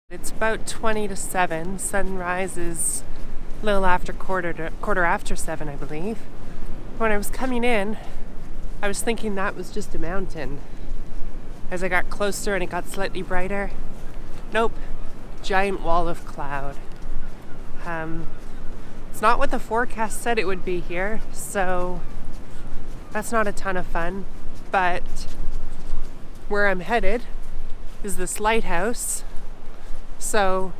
It's about 20 to 7. Sunrise is a little after quarter after 7, I believe. When I was coming in, I was thinking that was just a mountain. As I got closer and it got slightly brighter, nope, giant wall of cloud. It's not what the forecast said it would be here, so that's not a ton of fun. But where I'm headed is this lighthouse. So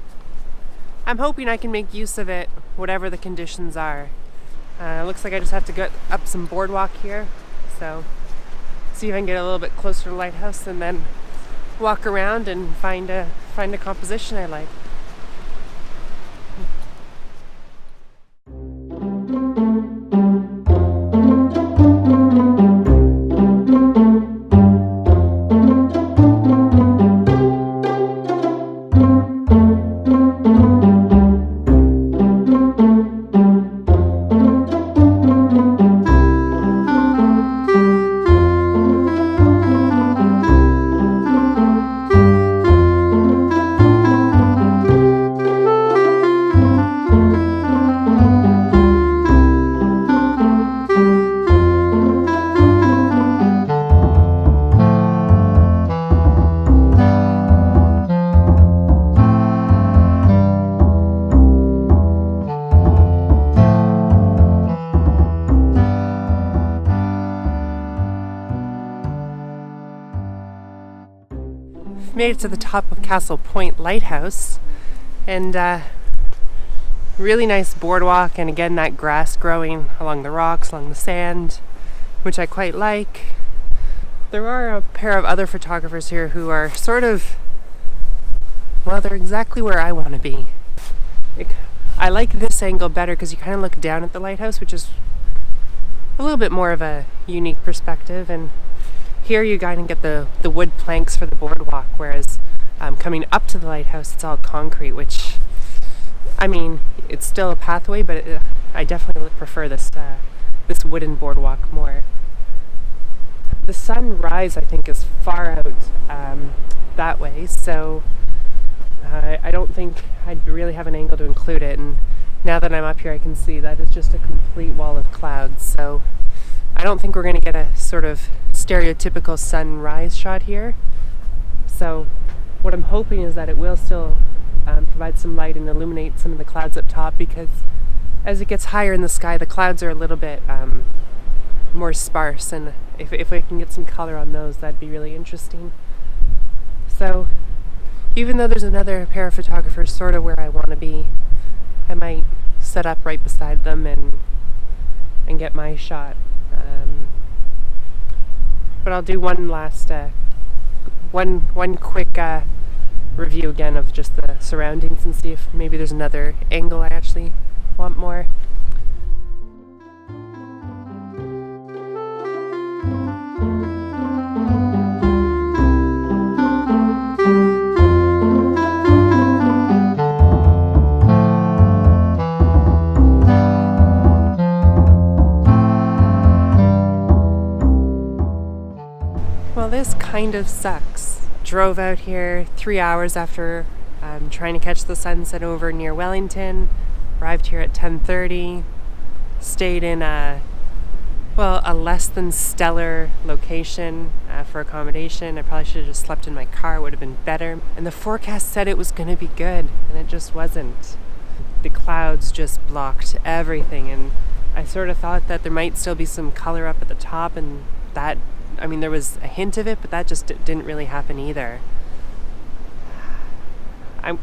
I'm hoping I can make use of it, whatever the conditions are. Looks like I just have to get up some boardwalk here. So see if I can get a little bit closer to the lighthouse and then walk around and find a composition I like. Made it to the top of Castlepoint Lighthouse, and really nice boardwalk, and again that grass growing along the rocks, along the sand, which I quite like. There are a pair of other photographers here who are sort of, well, they're exactly where I want to be. I like this angle better because you kind of look down at the lighthouse, which is a little bit more of a unique perspective, and here you kind of get the wood planks for the boardwalk, whereas coming up to the lighthouse it's all concrete, which, I mean, it's still a pathway, but I definitely prefer this wooden boardwalk more. The sunrise, I think, is far out that way, so I don't think I'd really have an angle to include it, and now that I'm up here I can see that it's just a complete wall of clouds, so I don't think we're going to get a sort of stereotypical sunrise shot here. So what I'm hoping is that it will still provide some light and illuminate some of the clouds up top, because as it gets higher in the sky the clouds are a little bit more sparse, and if I can get some color on those, that'd be really interesting. So even though there's another pair of photographers sort of where I want to be, I might set up right beside them and get my shot. But I'll do one last, one quick review again of just the surroundings and see if maybe there's another angle I actually want more. Well, this kind of sucks. Drove out here 3 hours after trying to catch the sunset over near Wellington. Arrived here at 10:30. Stayed in a less than stellar location for accommodation. I probably should have just slept in my car, it would have been better. And the forecast said it was going to be good, and it just wasn't. The clouds just blocked everything, and I sort of thought that there might still be some color up at the top, and that, I mean, there was a hint of it, but that just didn't really happen either. I'm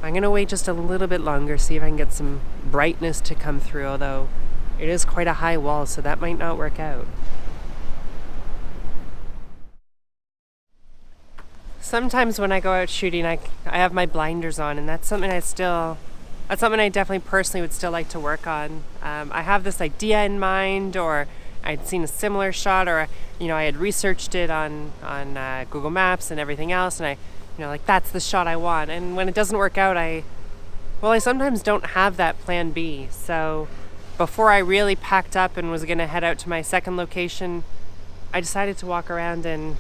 gonna wait just a little bit longer, see if I can get some brightness to come through, although it is quite a high wall, so that might not work out. Sometimes when I go out shooting, I have my blinders on, and that's something I definitely personally would still like to work on. I have this idea in mind, or I'd seen a similar shot, or I had researched it on Google Maps and everything else, and like, that's the shot I want. And when it doesn't work out, I sometimes don't have that plan B. So before I really packed up and was gonna head out to my second location, I decided to walk around and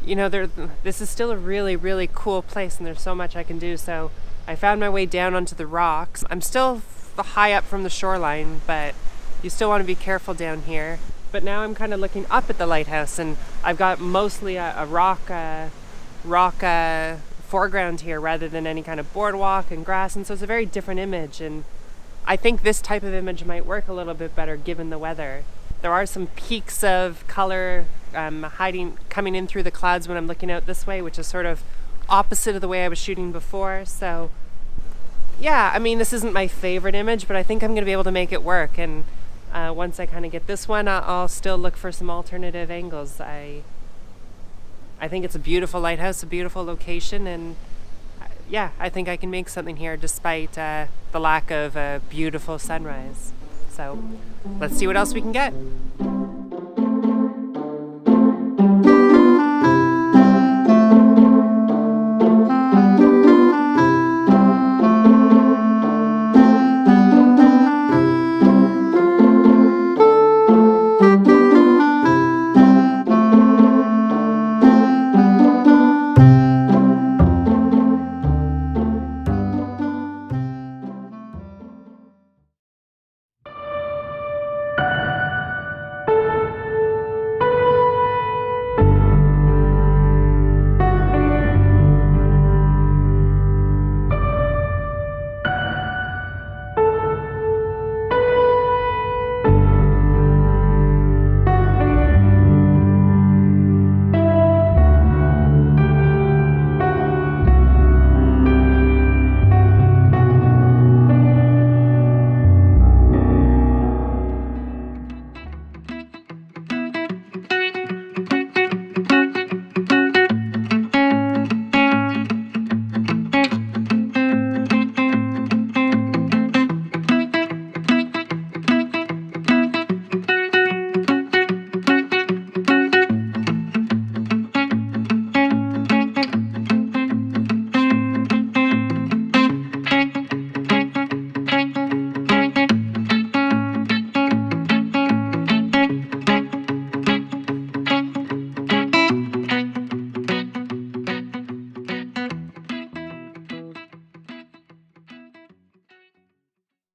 this is still a really, really cool place, and there's so much I can do. So I found my way down onto the rocks. I'm still high up from the shoreline, but you still want to be careful down here. But now I'm kind of looking up at the lighthouse, and I've got mostly a rock foreground here rather than any kind of boardwalk and grass, and so it's a very different image, and I think this type of image might work a little bit better given the weather. There are some peaks of color coming in through the clouds when I'm looking out this way, which is sort of opposite of the way I was shooting before. So yeah, I mean, this isn't my favorite image, but I think I'm going to be able to make it work. And once I kind of get this one, I'll still look for some alternative angles. I think it's a beautiful lighthouse, a beautiful location, and yeah, I think I can make something here despite the lack of a beautiful sunrise. So let's see what else we can get.